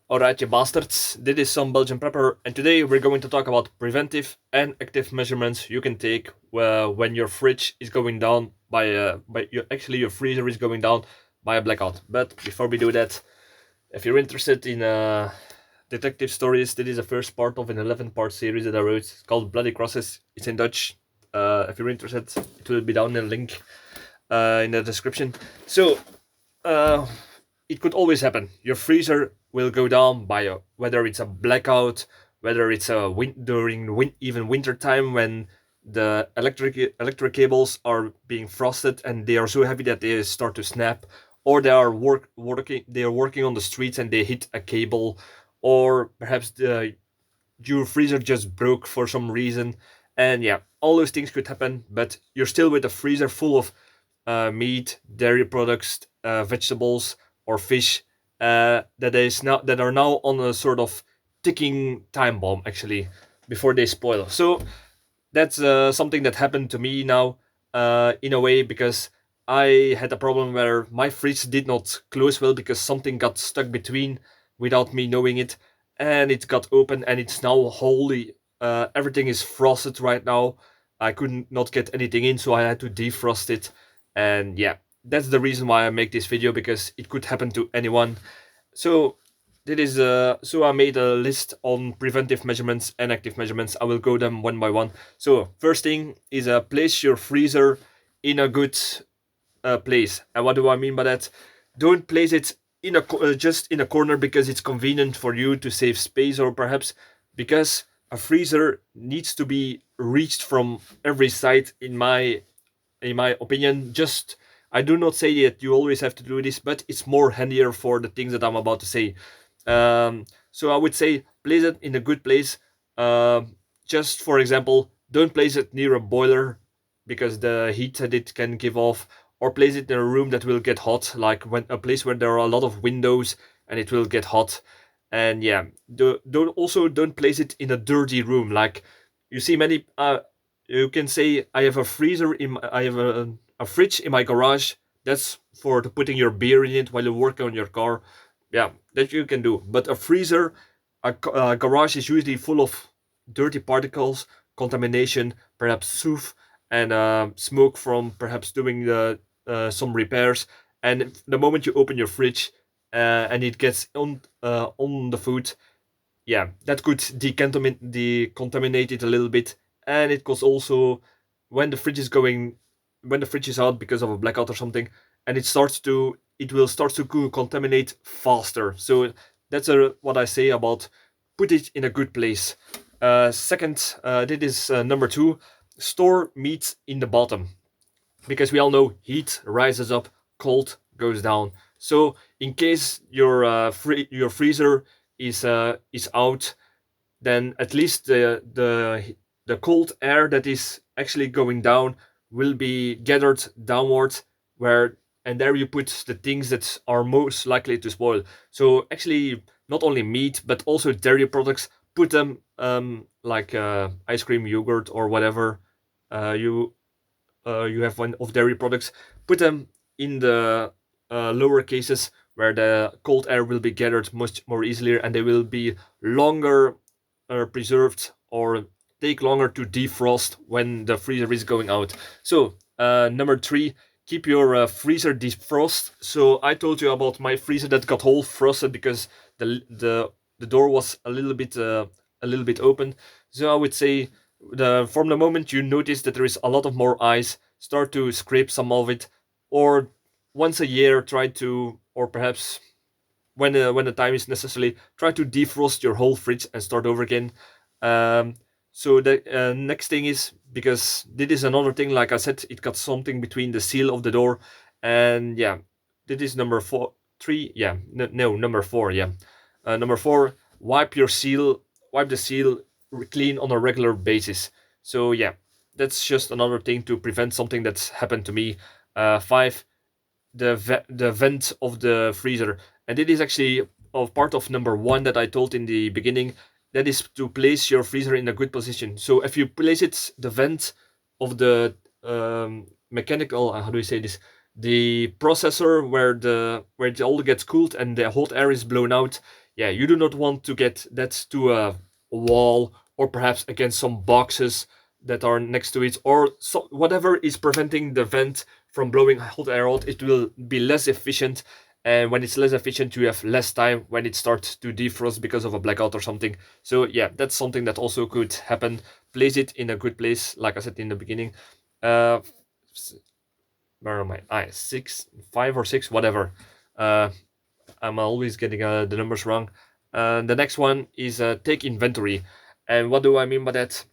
Alright, you bastards, this is Some-Belgian-prepper, and today we're going to talk about preventive and active measurements you can take when your fridge is going down your freezer is going down by a blackout. But before we do that, if you're interested in detective stories, this is the first part of an 11-part series that I wrote. It's called Bloody Crosses. It's in Dutch. If you're interested, it will be down in the link in the description. So, uh, it could always happen. Your freezer will go down by whether it's a blackout, whether it's even winter time when the electric cables are being frosted and they are so heavy that they start to snap, or they are working on the streets and they hit a cable, or perhaps your freezer just broke for some reason. And yeah, all those things could happen, but you're still with a freezer full of meat, dairy products, vegetables, or fish that are now on a sort of ticking time bomb actually before they spoil. So that's something that happened to me now in a way, because I had a problem where my fridge did not close well because something got stuck between without me knowing it, and it got open and it's now wholly everything is frosted right now. I couldn't not get anything in, so I had to defrost it. And yeah, that's the reason why I make this video, because it could happen to anyone. So so I made a list on preventive measurements and active measurements. I will go them one by one. So first thing is place your freezer in a good place. And what do I mean by that? Don't place it in just in a corner because it's convenient for you to save space, or perhaps because a freezer needs to be reached from every side. In my opinion, just I do not say that you always have to do this, but it's more handier for the things that I'm about to say. So I would say place it in a good place. Just for example, don't place it near a boiler because the heat that it can give off, or place it in a room that will get hot, like when a place where there are a lot of windows and it will get hot. And yeah, don't place it in a dirty room. Like you see many you can say I have a I have a fridge in my garage. That's for putting your beer in it while you work on your car. Yeah, that you can do. But a freezer, a garage is usually full of dirty particles, contamination, perhaps soot, and smoke from perhaps doing some repairs. And the moment you open your fridge and it gets on the food, yeah, that could decontaminate it a little bit. And it could also, when the fridge is going, when the fridge is out because of a blackout or something, and it will start to contaminate faster. So that's what I say about put it in a good place. Second, this is number two: store meat in the bottom, because we all know heat rises up, cold goes down. So in case your freezer is out, then at least the cold air that is actually going down will be gathered downwards, where and there you put the things that are most likely to spoil. So actually, not only meat but also dairy products. Put them like ice cream, yogurt, or whatever you have one of dairy products. Put them in the lower cases where the cold air will be gathered much more easily, and they will be longer preserved, or take longer to defrost when the freezer is going out. So number three, keep your freezer defrost. So I told you about my freezer that got whole frosted because the door was a little bit open. So I would say from the moment you notice that there is a lot of more ice, start to scrape some of it, or once a year try to, or perhaps when the time is necessary, try to defrost your whole fridge and start over again. So the next thing is, because this is another thing, like I said, it got something between the seal of the door, and yeah, this is number four, three, yeah, no, number four, yeah, number four, wipe the seal clean on a regular basis. So yeah, that's just another thing to prevent something that's happened to me. Five, the vent of the freezer, and it is actually of part of number one that I told in the beginning. That is to place your freezer in a good position. So if you place it the vent of the mechanical, how do you say this, the processor where it all gets cooled and the hot air is blown out, yeah, you do not want to get that to a wall, or perhaps against some boxes that are next to it, or so, whatever is preventing the vent from blowing hot air out. It will be less efficient, and when it's less efficient, you have less time when it starts to defrost because of a blackout or something. So yeah, that's something that also could happen. Place it in a good place, like I said in the beginning. uh where am I? 6, 5 or 6, whatever. uh I'm always getting the numbers wrong. The next one is take inventory. And what do I mean by that?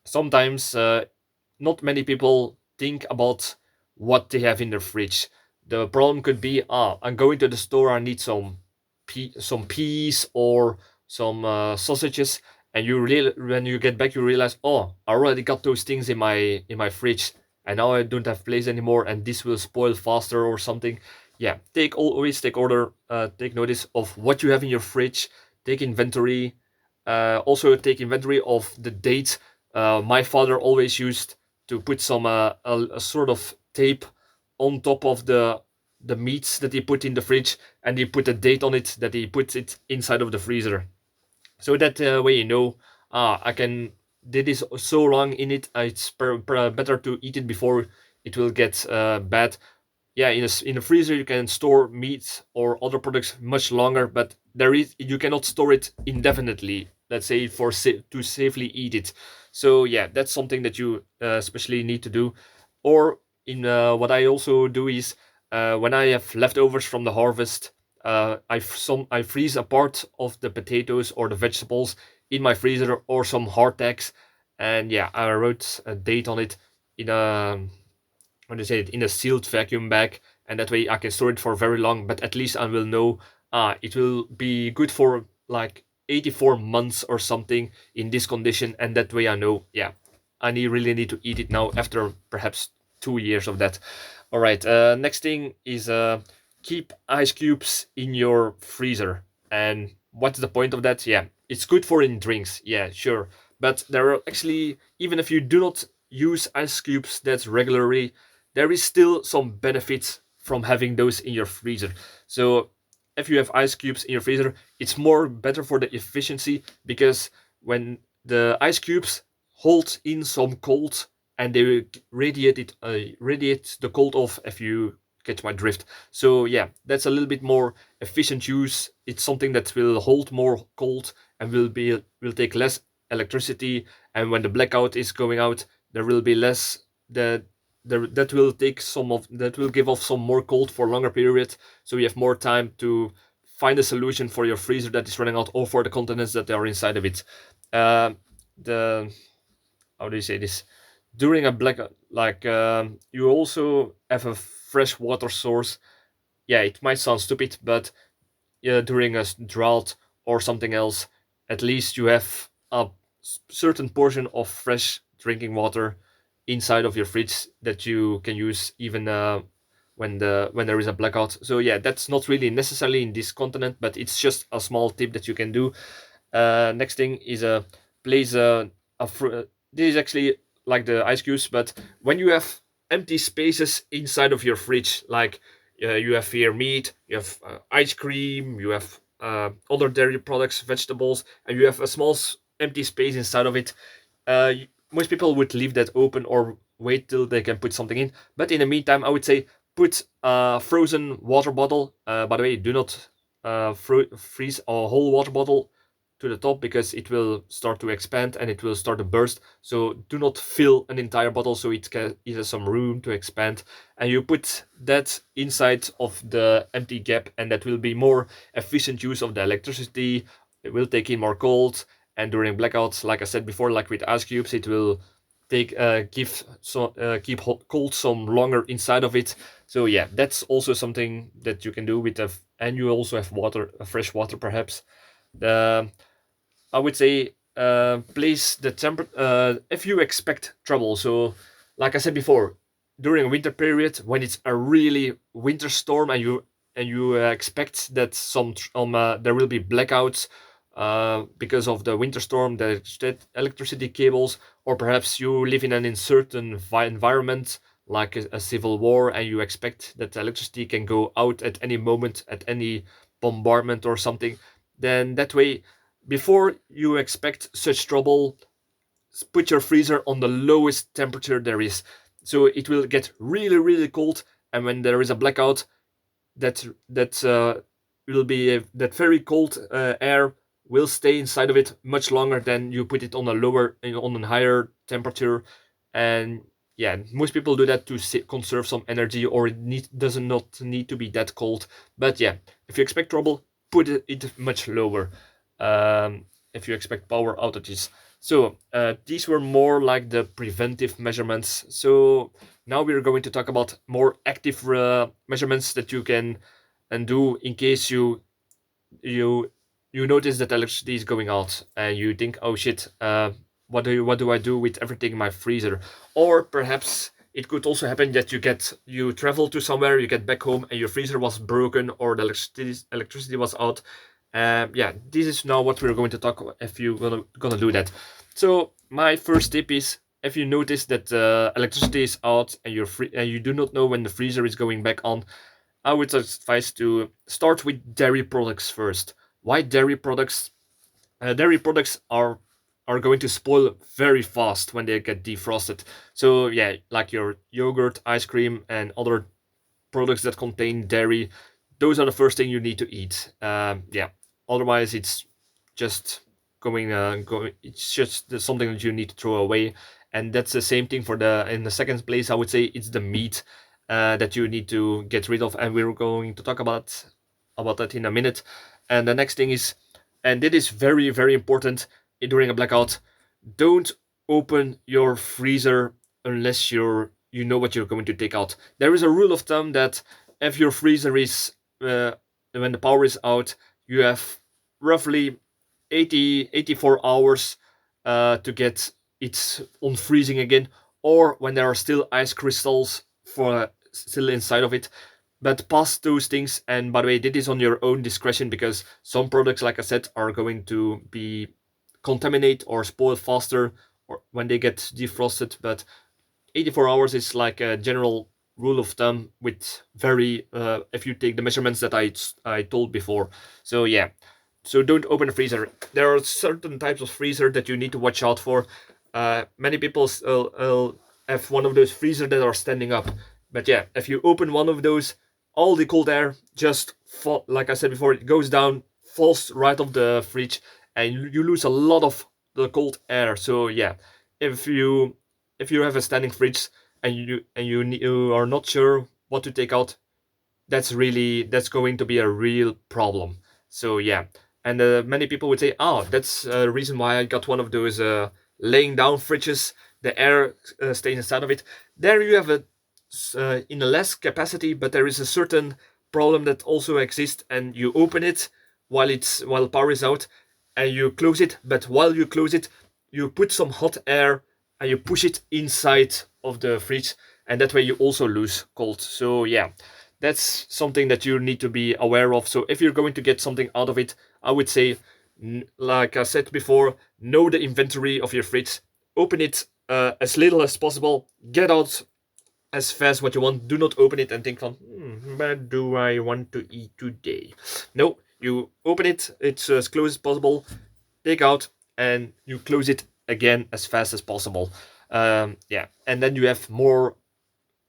Sometimes not many people think about what they have in their fridge. The problem could be, I'm going to the store, I need some peas or some sausages, and when you get back, you realize, oh, I already got those things in my fridge, and now I don't have place anymore, and this will spoil faster or something. Yeah, always take notice of what you have in your fridge. Take inventory. Also take inventory of the date. My father always used to put a sort of tape on top of the meats that he put in the fridge, and he put a date on it that he puts it inside of the freezer, so that way you know, I can did this so long in it. It's better to eat it before it will get bad. Yeah, in a freezer you can store meat or other products much longer, but you cannot store it indefinitely, let's say, to safely eat it. So yeah, that's something that you especially need to do. Or in what I also do is, when I have leftovers from the harvest, I freeze a part of the potatoes or the vegetables in my freezer, or some hardtacks, and yeah, I wrote a date on it in a, how do you say it, in a sealed vacuum bag, and that way I can store it for very long. But at least I will know, it will be good for like 84 months or something in this condition, and that way I know, yeah, really need to eat it now after perhaps 2 years of that. All right, next thing is, keep ice cubes in your freezer. And what's the point of that? Yeah, it's good for in drinks, yeah, sure, but there are actually, even if you do not use ice cubes that regularly, there is still some benefits from having those in your freezer. So if you have ice cubes in your freezer, it's more better for the efficiency, because when the ice cubes hold in some cold, and they radiate the cold off, if you catch my drift. So yeah, that's a little bit more efficient use. It's something that will hold more cold, and will take less electricity, and when the blackout is going out, there will be less, that that will take some of that will give off some more cold for a longer period, so you have more time to find a solution for your freezer that is running out, or for the contents that are inside of it. uh, the How do you say this? During a blackout, like, you also have a fresh water source. Yeah, it might sound stupid, but during a drought or something else, at least you have a certain portion of fresh drinking water inside of your fridge that you can use, even when there is a blackout. So yeah, that's not really necessarily in this continent, but it's just a small tip that you can do. Next thing is, place this is actually like the ice cubes, but when you have empty spaces inside of your fridge, like, you have here meat, you have ice cream, you have other dairy products, vegetables, and you have a small empty space inside of it. Most people would leave that open or wait till they can put something in. But in the meantime, I would say put a frozen water bottle. By the way, do not freeze a whole water bottle to the top, because it will start to expand and it will start to burst. So do not fill an entire bottle, so it has some room to expand. And you put that inside of the empty gap, and that will be more efficient use of the electricity. It will take in more cold, and during blackouts, like I said before, like with ice cubes, it will keep cold some longer inside of it. So yeah, that's also something that you can do with and you also have water, fresh water perhaps. The I would say, place the temper if you expect trouble. So, like I said before, during a winter period, when it's a really winter storm, and you expect that there will be blackouts because of the winter storm, the electricity cables, or perhaps you live in an uncertain environment like a civil war, and you expect that the electricity can go out at any moment, at any bombardment or something. then that way, before you expect such trouble, put your freezer on the lowest temperature there is. So it will get really, really cold, and when there is a blackout, that will be that very cold air will stay inside of it much longer than you put it on a lower on a higher temperature. And yeah, most people do that to conserve some energy, or does not need to be that cold. But yeah, if you expect trouble, put it much lower. If you expect power outages. So these were more like the preventive measurements. So now we're going to talk about more active measurements that you can and do in case you you notice that electricity is going out and you think, oh shit, what do I do with everything in my freezer? Or perhaps it could also happen that you travel to somewhere, you get back home and your freezer was broken or the electricity was out. Yeah, this is now what we're going to talk about if you're gonna do that. So my first tip is, if you notice that electricity is out and you're free and you do not know when the freezer is going back on, I would advise to start with dairy products first. Why dairy products? Dairy products are going to spoil very fast when they get defrosted. So yeah, like your yogurt, ice cream, and other products that contain dairy, those are the first thing you need to eat. Yeah, otherwise it's just going. It's just something that you need to throw away, and that's the same thing for the. In the second place, I would say it's the meat that you need to get rid of, and we're going to talk about that in a minute. And the next thing is, and it is very very important during a blackout, don't open your freezer unless you know what you're going to take out. There is a rule of thumb that if your freezer is when the power is out, you have roughly 84 hours to get it on freezing again, or when there are still ice crystals for still inside of it. But past those things, and by the way, this is on your own discretion, because some products, like I said, are going to be contaminate or spoil faster or when they get defrosted. But 84 hours is like a general rule of thumb, with very if you take the measurements that I told before. So yeah, so don't open a freezer. There are certain types of freezer that you need to watch out for. Many people have one of those freezer that are standing up, but yeah, if you open one of those, all the cold air just fall, like I said before, it goes down, falls right off the fridge, and you lose a lot of the cold air. So yeah, if you have a standing fridge and you are not sure what to take out, that's going to be a real problem. So yeah, and many people would say, oh, that's the reason why I got one of those laying down fridges. The air stays inside of it. There you have a in a less capacity, but there is a certain problem that also exists, and you open it while power is out, and you close it. But while you close it, you put some hot air and you push it inside of the fridge, and that way you also lose cold. So yeah, that's something that you need to be aware of. So if you're going to get something out of it, I would say, like I said before, know the inventory of your fridge, open it as little as possible, get out as fast what you want. Do not open it and think from, what do I want to eat today? No, you open it, it's as close as possible, take out, and you close it again as fast as possible. Yeah, and then you have more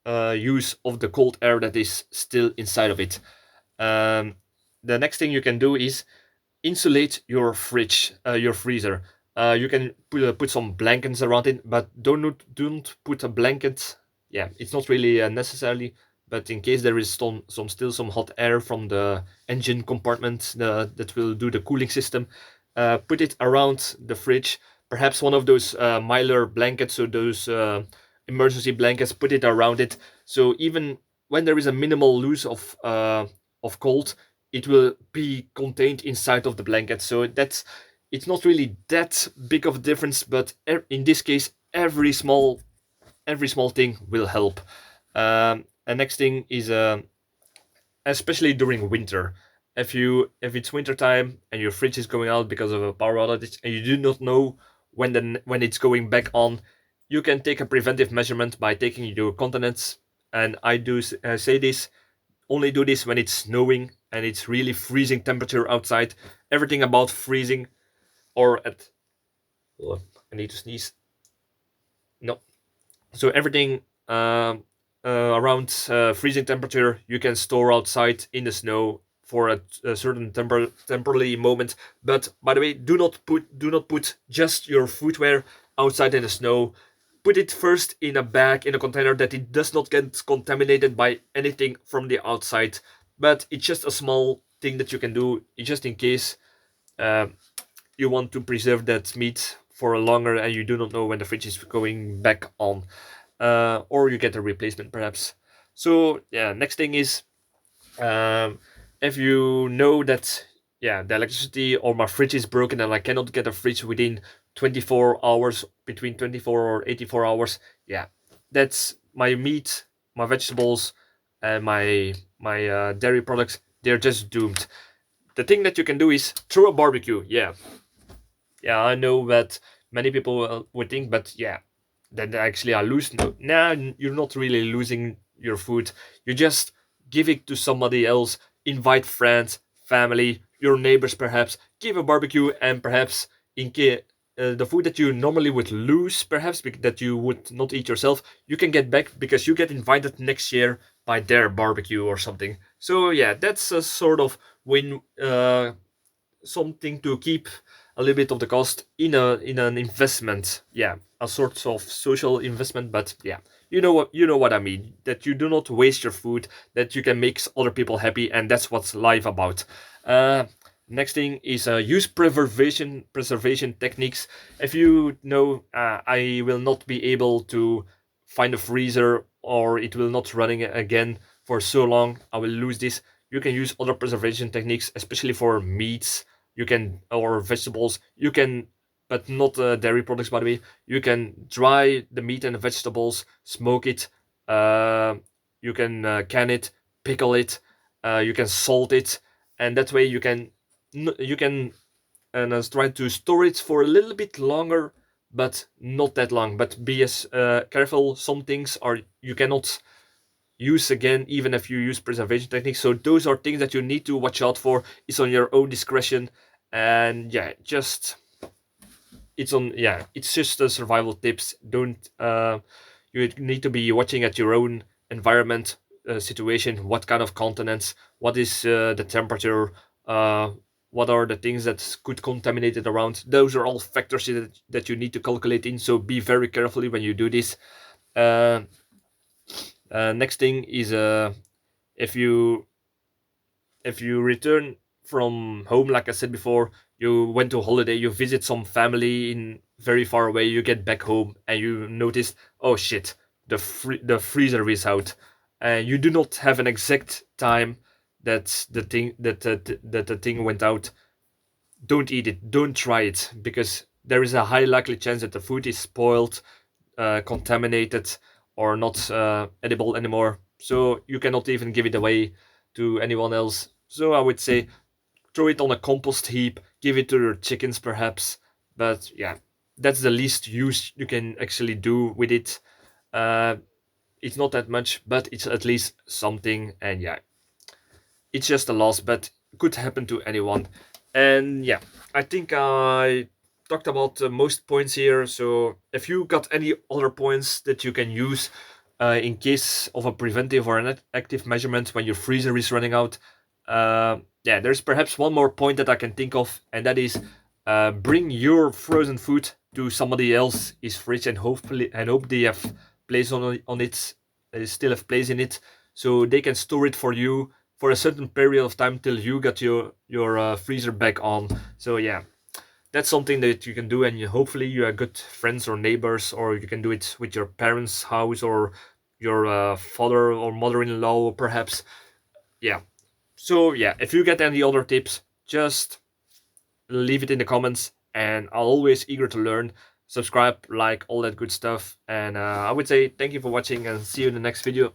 use of the cold air that is still inside of it. Um, the next thing you can do is insulate your fridge, your freezer. You can put some blankets around it, but don't put a blanket. Yeah, it's not really necessary, but in case there is some hot air from the engine compartment that will do the cooling system, put it around the fridge. Perhaps one of those Mylar blankets, so those emergency blankets, put it around it. So even when there is a minimal loss of cold, it will be contained inside of the blanket. So it's not really that big of a difference, but in this case, every small thing will help. And next thing is especially during winter. If it's winter time and your fridge is going out because of a power outage and you do not know when it's going back on, you can take a preventive measurement by taking your continents. And I do say this: only do this when it's snowing and it's really freezing temperature outside, everything about freezing, or at, oh, I need to sneeze. No. So everything around freezing temperature you can store outside in the snow for a certain temporary moment. But by the way, do not put just your footwear outside in the snow. Put it first in a bag, in a container, that it does not get contaminated by anything from the outside. But it's just a small thing that you can do just in case uh, you want to preserve that meat for longer and you do not know when the fridge is going back on, or you get a replacement perhaps. So yeah, next thing is, um, if you know that, yeah, the electricity or my fridge is broken and I cannot get a fridge within 24 hours, between 24 or 84 hours, yeah, that's my meat, my vegetables, and my dairy products, they're just doomed. The thing that you can do is throw a barbecue. Yeah, I know that many people would think, but yeah, that they actually are losing. No, nah, you're not really losing your food. You just give it to somebody else. Invite friends, family, your neighbors, perhaps. Give a barbecue, and perhaps in case the food that you normally would lose, perhaps that you would not eat yourself, you can get back because you get invited next year by their barbecue or something. So yeah, that's a sort of win. Something to keep a little bit of the cost in an investment. Yeah, a sort of social investment. But yeah, you know what I mean. That you do not waste your food. That you can make other people happy, and that's what's life about. Uh, Next thing is use preservation techniques. If you know, I will not be able to find a freezer, or it will not running again for so long, I will lose this. You can use other preservation techniques, especially for meats. You can, or vegetables. You can, but not dairy products, by the way. You can dry the meat and the vegetables, smoke it. Uh, you can can it, pickle it. You can salt it, and that way you can and try to store it for a little bit longer, but not that long. But be as careful. Some things are you cannot use again, even if you use preservation techniques. So those are things that you need to watch out for. It's on your own discretion, and yeah, just it's just the survival tips. Don't You need to be watching at your own environment, situation, what kind of continents, what is the temperature, uh, what are the things that could contaminate it around. Those are all factors that you need to calculate in, so be very carefully when you do this. uh, Next thing is, if you return from home, like I said before, you went to holiday, you visit some family in very far away, you get back home and you notice, oh shit, the freezer is out, and you do not have an exact time that the thing went out. Don't eat it, don't try it, because there is a high likely chance that the food is spoiled, contaminated, or not edible anymore. So you cannot even give it away to anyone else. So I would say throw it on a compost heap, give it to your chickens perhaps. But yeah, that's the least use you can actually do with it. Uh, it's not that much, but it's at least something. And yeah, it's just a loss, but could happen to anyone. And yeah, I think I talked about most points here. So if you got any other points that you can use in case of a preventive or an active measurement when your freezer is running out, yeah, there's perhaps one more point that I can think of, and that is, bring your frozen food to somebody else's fridge, and hopefully and hope they have place on it, still have place in it, so they can store it for you for a certain period of time till you got your freezer back on. So yeah, that's something that you can do, and hopefully you are good friends or neighbors, or you can do it with your parents' house, or your father or mother-in-law perhaps. Yeah. So yeah, if you get any other tips, just leave it in the comments, and I'll always eager to learn. Subscribe, like, all that good stuff, and I would say thank you for watching, and see you in the next video.